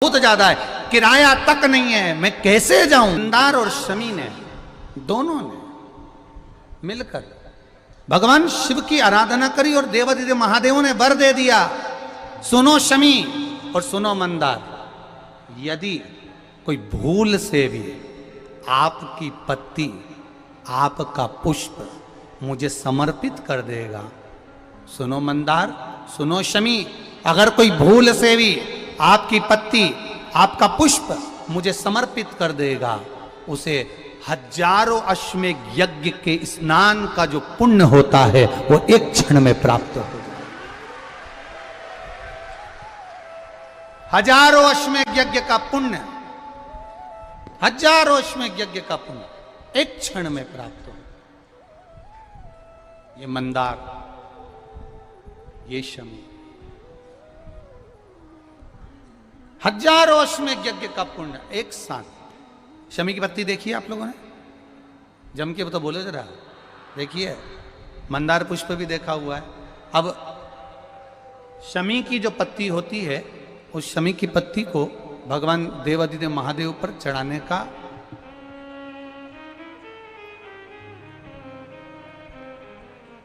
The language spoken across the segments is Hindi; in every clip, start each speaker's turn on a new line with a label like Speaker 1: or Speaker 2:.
Speaker 1: बहुत ज्यादा है, किराया तक नहीं है, मैं कैसे जाऊं। मंदार और शमी ने, दोनों ने मिलकर भगवान शिव की आराधना करी और देवादिदेव महादेव ने वर दे दिया, सुनो शमी और सुनो मंदार, यदि कोई भूल से भी आपकी पत्ती, आपका पुष्प मुझे समर्पित कर देगा, सुनो मंदार, सुनो शमी, अगर कोई भूल से भी आपकी पत्ती, आपका पुष्प मुझे समर्पित कर देगा, उसे हजारों अश्वमेध यज्ञ के स्नान का जो पुण्य होता है वो एक क्षण में प्राप्त हो जाए। हजारों अश्वमेध यज्ञ का पुण्य, हजारों अश्वमेध यज्ञ का पुण्य एक क्षण में प्राप्त हो। ये मंदार, ये शमी, हजारों अश्वमेध यज्ञ का पुण्य एक साथ। शमी की पत्ती देखिए आप लोगों ने, जम के तो बोले जरा, देखिए मंदार पुष्प भी देखा हुआ है। अब शमी की जो पत्ती होती है, उस शमी की पत्ती को भगवान देवादिदेव महादेव पर चढ़ाने का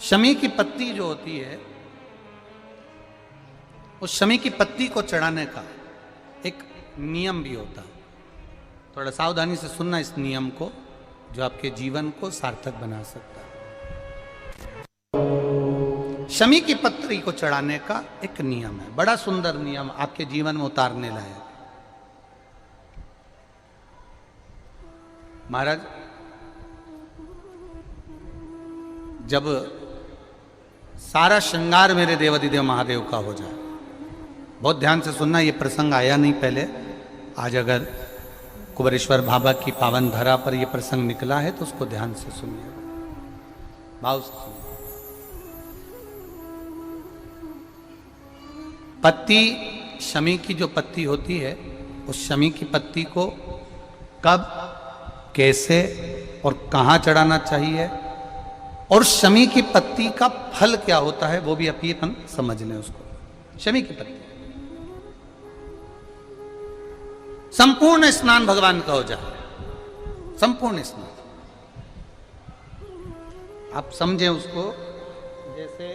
Speaker 1: शमी की पत्ती जो होती है, उस शमी की पत्ती को चढ़ाने का एक नियम भी होता है। थोड़ा सावधानी से सुनना इस नियम को, जो आपके जीवन को सार्थक बना सकता है। शमी की पत्री को चढ़ाने का एक नियम है, बड़ा सुंदर नियम, आपके जीवन में उतारने लायक। महाराज, जब सारा श्रृंगार मेरे देवादिदेव महादेव का हो जाए, बहुत ध्यान से सुनना, ये प्रसंग आया नहीं पहले, आज अगर कुबेरेश्वर बाबा की पावन धरा पर यह प्रसंग निकला है तो उसको ध्यान से सुनिए, भाव से सुनिए। पत्ती, शमी की जो पत्ती होती है, उस शमी की पत्ती को कब, कैसे और कहां चढ़ाना चाहिए, और शमी की पत्ती का फल क्या होता है, वो भी अपन समझ लें उसको। शमी की पत्ती, संपूर्ण स्नान भगवान का हो जाए, संपूर्ण स्नान, आप समझे उसको। जैसे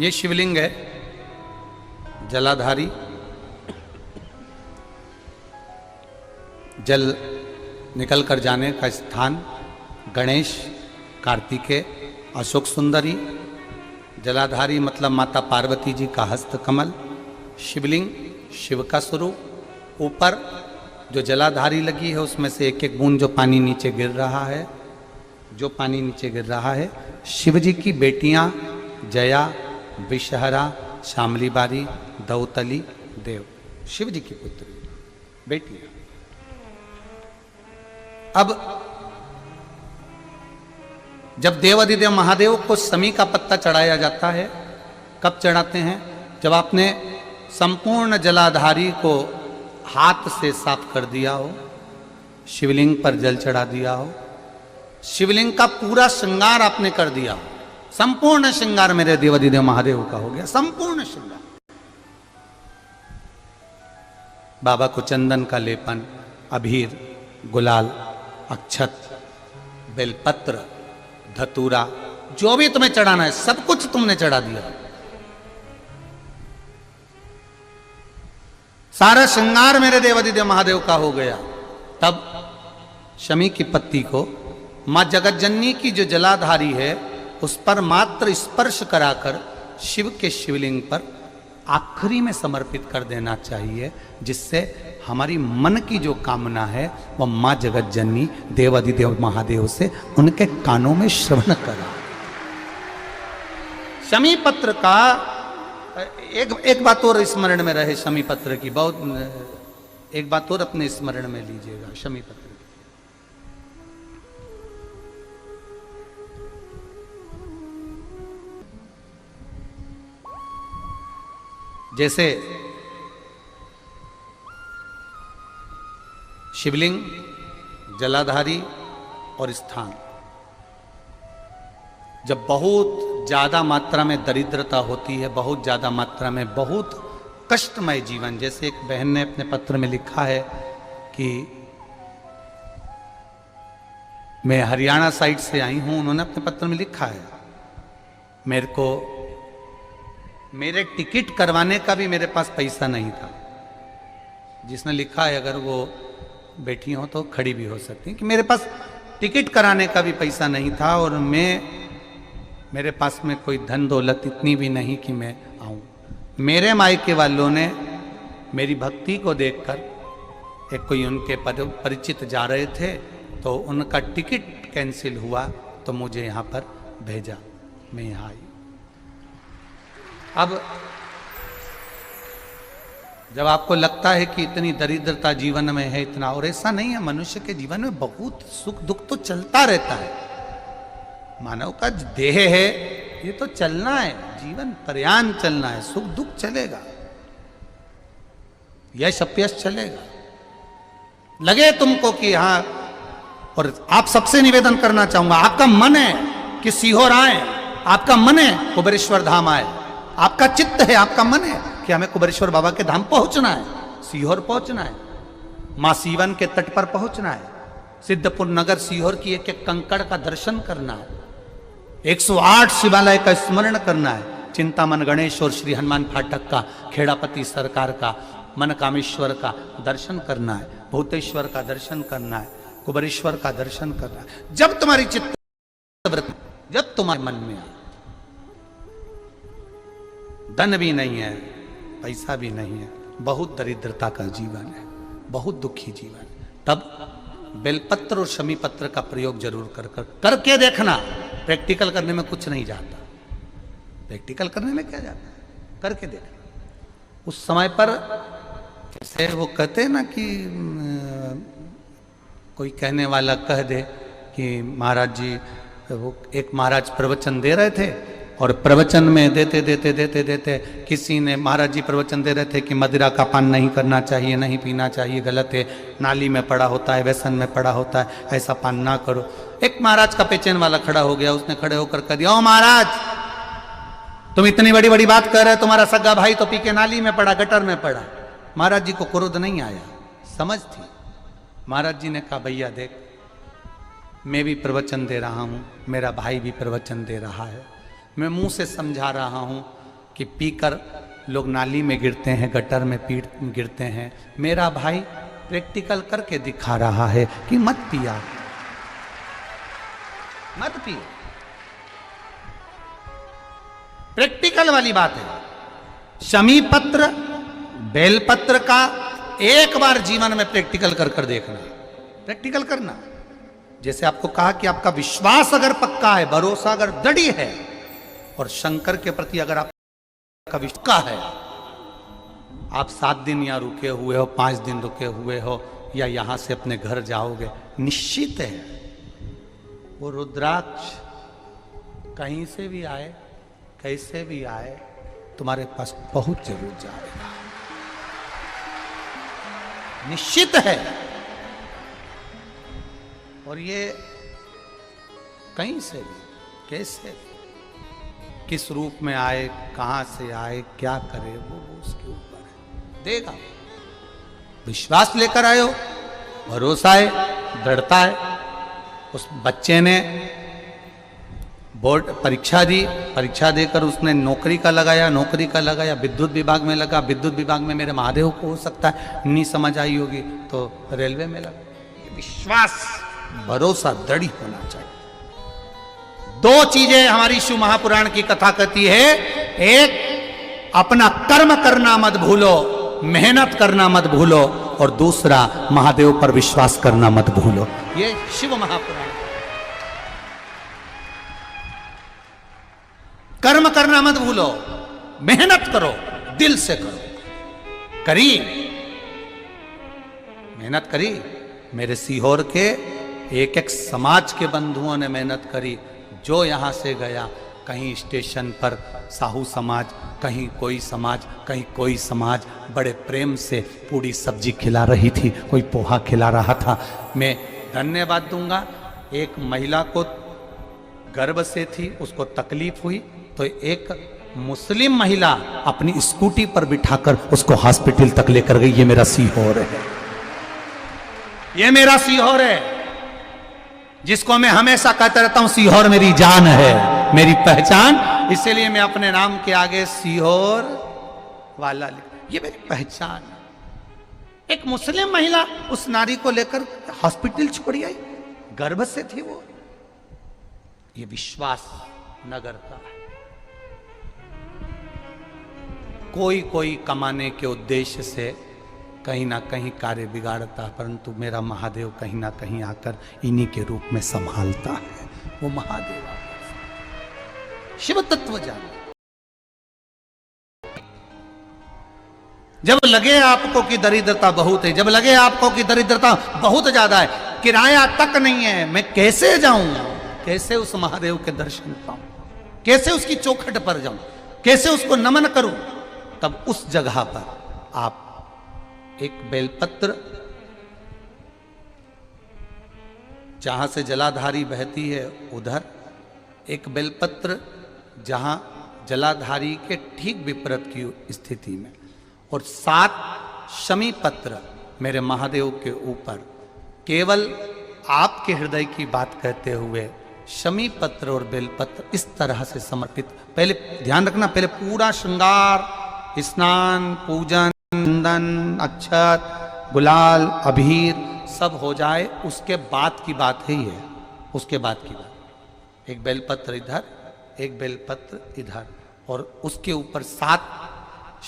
Speaker 1: ये शिवलिंग है, जलाधारी, जल निकल कर जाने का स्थान, गणेश, कार्तिकेय, अशोक सुंदरी, जलाधारी मतलब माता पार्वती जी का हस्त कमल, शिवलिंग, शिव का स्वरूप, ऊपर जो जलाधारी लगी है उसमें से एक एक बूंद जो पानी नीचे गिर रहा है, जो पानी नीचे गिर रहा है, शिव जी की बेटियां जया, विषहरा, शामली बारी, दौतली, देव, शिव जी की पुत्री बेटियां। अब जब देवादिदेव महादेव को शमी का पत्ता चढ़ाया जाता है, कब चढ़ाते हैं, जब आपने संपूर्ण जलाधारी को हाथ से साफ कर दिया हो, शिवलिंग पर जल चढ़ा दिया हो, शिवलिंग का पूरा श्रृंगार आपने कर दिया हो, संपूर्ण श्रृंगार मेरे देवादिदेव महादेव का हो गया, संपूर्ण श्रृंगार। बाबा को चंदन का लेपन, अबीर, गुलाल, अक्षत, बेलपत्र, धतूरा, जो भी तुम्हें चढ़ाना है सब कुछ तुमने चढ़ा दिया, सारा श्रृंगार मेरे देवादिदेव महादेव का हो गया। तब शमी की पत्ती को मां जगतजननी की जो जलाधारी है उस पर मात्र स्पर्श कराकर शिव के शिवलिंग पर आखिरी में समर्पित कर देना चाहिए, जिससे हमारी मन की जो कामना है वह मां जगतजननी देवादिदेव महादेव से उनके कानों में श्रवण करा। शमी पत्र का एक बात और स्मरण में रहे, शमी पत्र की बहुत एक बात और अपने स्मरण में लीजिएगा। शमी पत्र जैसे शिवलिंग, जलाधारी और स्थान। जब बहुत ज्यादा मात्रा में दरिद्रता होती है, बहुत ज्यादा मात्रा में बहुत कष्टमय जीवन, जैसे एक बहन ने अपने पत्र में लिखा है कि मैं हरियाणा साइड से आई हूं, उन्होंने अपने पत्र में लिखा है मेरे को मेरे टिकट करवाने का भी मेरे पास पैसा नहीं था। जिसने लिखा है, अगर वो बैठी हो तो खड़ी भी हो सकती है, कि मेरे पास टिकट कराने का भी पैसा नहीं था और मेरे पास में कोई धन दौलत इतनी भी नहीं कि मैं आऊं। मेरे मायके वालों ने मेरी भक्ति को देखकर, एक कोई उनके परिचित जा रहे थे तो उनका टिकट कैंसिल हुआ तो मुझे यहाँ पर भेजा, मैं यहाँ आई। अब जब आपको लगता है कि इतनी दरिद्रता जीवन में है, इतना, और ऐसा नहीं है, मनुष्य के जीवन में बहुत सुख दुख तो चलता रहता है। मानव का देह है, ये तो चलना है, जीवन पर्यान चलना है, सुख दुख चलेगा, यश अपयश चलेगा। लगे तुमको कि हाँ, और आप सबसे निवेदन करना चाहूंगा, आपका मन है कि सीहोर आए, आपका मन है कुबेरेश्वर धाम आए, आपका चित्त है, आपका मन है कि हमें कुबेरेश्वर बाबा के धाम पहुंचना है, सीहोर पहुंचना है, मां सीवन के तट पर पहुंचना है, सिद्धपुर नगर सीहोर की एक एक कंकड़ का दर्शन करना है, 108 शिवालय का स्मरण करना है, चिंतामन गणेश और श्री हनुमान फाटक का, खेड़ापति सरकार का, मनकामेश्वर का दर्शन करना है, भूतेश्वर का दर्शन करना है, कुबेरेश्वर का दर्शन करना है। जब तुम्हारी चित्त, जब तुम्हारे मन में आए, धन भी नहीं है, पैसा भी नहीं है, बहुत दरिद्रता का जीवन है, बहुत दुखी जीवन है, तब बेलपत्र और शमी पत्र का प्रयोग जरूर करके देखना। प्रैक्टिकल करने में कुछ नहीं जाता, प्रैक्टिकल करने में क्या जाता है, करके देखना। उस समय पर जैसे वो कहते हैं ना कि कोई कहने वाला कह दे कि महाराज जी, वो एक महाराज प्रवचन दे रहे थे और प्रवचन में देते देते देते देते किसी ने, महाराज जी प्रवचन दे रहे थे कि मदिरा का पान नहीं करना चाहिए, नहीं पीना चाहिए, गलत है, नाली में पड़ा होता है, व्यसन में पड़ा होता है, ऐसा पान ना करो। एक महाराज का पेचेन वाला खड़ा हो गया, उसने खड़े होकर कह दिया, ओ महाराज, तुम इतनी बड़ी बड़ी बात कर रहे हो, तुम्हारा सगा भाई तो पी के नाली में पड़ा, गटर में पड़ा। महाराज जी को क्रोध नहीं आया, समझ थी। महाराज जी ने कहा, भैया देख, मैं भी प्रवचन दे रहा हूं, मेरा भाई भी प्रवचन दे रहा है, मैं मुंह से समझा रहा हूं कि पीकर लोग नाली में गिरते हैं, गटर में गिरते हैं, मेरा भाई प्रैक्टिकल करके दिखा रहा है कि मत पिया, मत पियो। प्रैक्टिकल वाली बात है। शमी पत्र, बेलपत्र का एक बार जीवन में प्रैक्टिकल कर देखना, प्रैक्टिकल करना। जैसे आपको कहा कि आपका विश्वास अगर पक्का है, भरोसा अगर दृढ़ है, और शंकर के प्रति अगर आपका विश्वास है, आप 7 दिन यहाँ रुके हुए हो, 5 दिन रुके हुए हो, या यहां से अपने घर जाओगे, निश्चित है वो रुद्राक्ष कहीं से भी आए, कैसे भी आए, तुम्हारे पास पहुंच जरूर जाएगा, निश्चित है। और ये कहीं से भी, कैसे भी, किस रूप में आए, कहां से आए, क्या करे, वो उसके ऊपर है, देगा। विश्वास लेकर आए हो, भरोसा है, दृढ़ता है। उस बच्चे ने बोर्ड परीक्षा दी, परीक्षा देकर उसने नौकरी का लगाया, विद्युत विभाग में लगा, विद्युत विभाग में मेरे महादेव को हो सकता है नहीं समझ आई होगी तो रेलवे में लगा। विश्वास, भरोसा दृढ़ होना चाहिए। 2 चीजें हमारी शिव महापुराण की कथा कहती है, एक अपना कर्म करना मत भूलो, मेहनत करना मत भूलो, और दूसरा महादेव पर विश्वास करना मत भूलो। ये शिव महापुराण। कर्म करना मत भूलो, मेहनत करो, दिल से करो। करी मेहनत करी, मेरे सीहोर के एक एक समाज के बंधुओं ने मेहनत करी। जो यहां से गया कहीं स्टेशन पर साहू समाज, कहीं कोई समाज, कहीं कोई समाज बड़े प्रेम से पूरी सब्जी खिला रही थी, कोई पोहा खिला रहा था। मैं धन्यवाद दूंगा। एक महिला को गर्भ से थी, उसको तकलीफ हुई, तो एक मुस्लिम महिला अपनी स्कूटी पर बिठाकर उसको हॉस्पिटल तक लेकर गई। ये मेरा सीहोर है, ये मेरा सीहोर है, जिसको मैं हमेशा कहता रहता हूं सीहोर मेरी जान है, मेरी पहचान। इसीलिए मैं अपने नाम के आगे सीहोर वाला लिख, ये मेरी पहचान है। एक मुस्लिम महिला उस नारी को लेकर हॉस्पिटल छोड़ी आई, गर्भ से थी वो। ये विश्वास नगर का है। कोई कोई कमाने के उद्देश्य से कहीं ना कहीं कार्य बिगाड़ता, परंतु मेरा महादेव कहीं ना कहीं आकर इन्हीं के रूप में संभालता है। वो महादेव शिव तत्व जान। जब लगे आपको कि दरिद्रता बहुत है, जब लगे आपको कि दरिद्रता बहुत ज्यादा है, किराया तक नहीं है, मैं कैसे जाऊं, कैसे उस महादेव के दर्शन पाऊं, कैसे उसकी चौखट पर जाऊं, कैसे उसको नमन करूं, तब उस जगह पर आप एक बेलपत्र, जहां से जलाधारी बहती है उधर एक बेलपत्र, जहां जलाधारी के ठीक विपरीत की स्थिति में, और 7 शमी पत्र मेरे महादेव के ऊपर, केवल आपके हृदय की बात कहते हुए शमी पत्र और बेलपत्र इस तरह से समर्पित। पहले ध्यान रखना, पहले पूरा श्रृंगार, स्नान, पूजन, चंदन, अक्षत, गुलाल, अबीर सब हो जाए, उसके बाद की बात है ये, उसके बाद की बात। एक बेलपत्र इधर, एक बेलपत्र इधर, और उसके ऊपर 7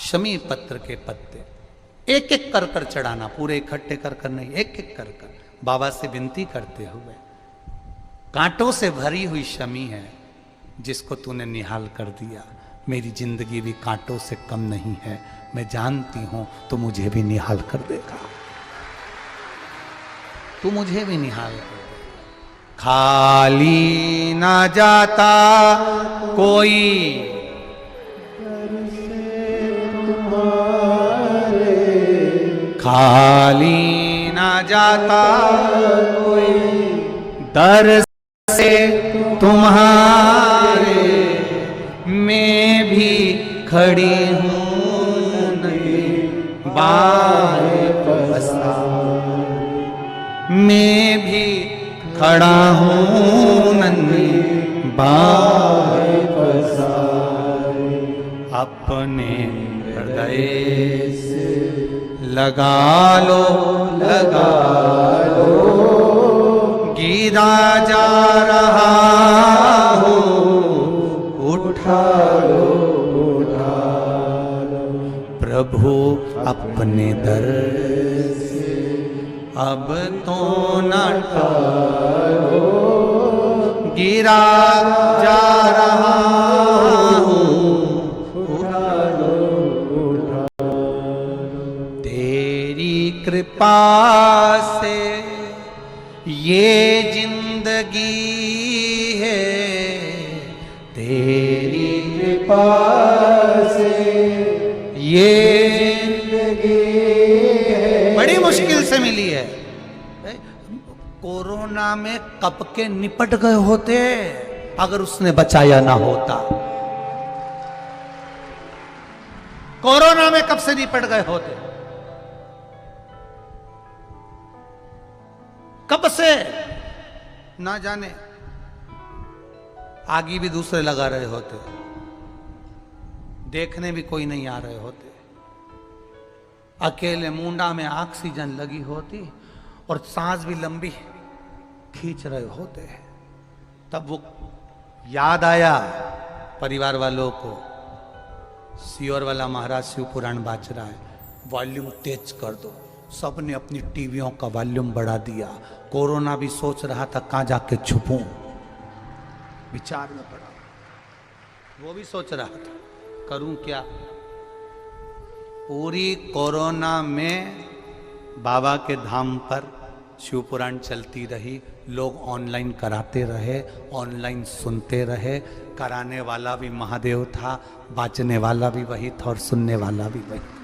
Speaker 1: शमी पत्र के पत्ते एक एक कर कर चढ़ाना, पूरे इकट्ठे कर कर नहीं, एक एक कर कर बाबा से विनती करते हुए। कांटों से भरी हुई शमी है जिसको तूने निहाल कर दिया, मेरी जिंदगी भी कांटों से कम नहीं है, मैं जानती हूं तू मुझे भी निहाल कर देगा, तू मुझे भी निहाल कर देगा। खाली ना जाता कोई खाली ना जाता कोई, दर से तुम्हारे मैं भी खड़ी हूं नहीं बाहें पसार, मैं भी खड़ा हूं नहीं बाहें पसार, अपने हृदय से लगा लो, लगा लो, गिरा जा रहा हूं, उठा लो, उठा लो, प्रभु अपने दर से अब तो न टालो, गिरा जा रहा हूं, उठा लो, उठा लो, तेरी कृपा से ये जिंदगी है, तेरी कृपा से ये जिंदगी है। बड़ी मुश्किल से मिली है। कोरोना में कब के निपट गए होते अगर उसने बचाया ना होता। कोरोना में कब से निपट गए होते, कब से ना जाने। आगे भी दूसरे लगा रहे होते, देखने भी कोई नहीं आ रहे होते, अकेले मुंडा में ऑक्सीजन लगी होती और सांस भी लंबी खींच रहे होते। तब वो याद आया परिवार वालों को, सीहोर वाला महाराज शिव पुराण बाज रहा है, वॉल्यूम तेज कर दो। सबने अपनी टीवियों का वॉल्यूम बढ़ा दिया। कोरोना भी सोच रहा था कहां जाके छुपूं, विचार में पड़ा, वो भी सोच रहा था करूं क्या। पूरी कोरोना में बाबा के धाम पर शिव पुराण चलती रही, लोग ऑनलाइन कराते रहे, ऑनलाइन सुनते रहे। कराने वाला भी महादेव था, बाँचने वाला भी वही था और सुनने वाला भी वही था।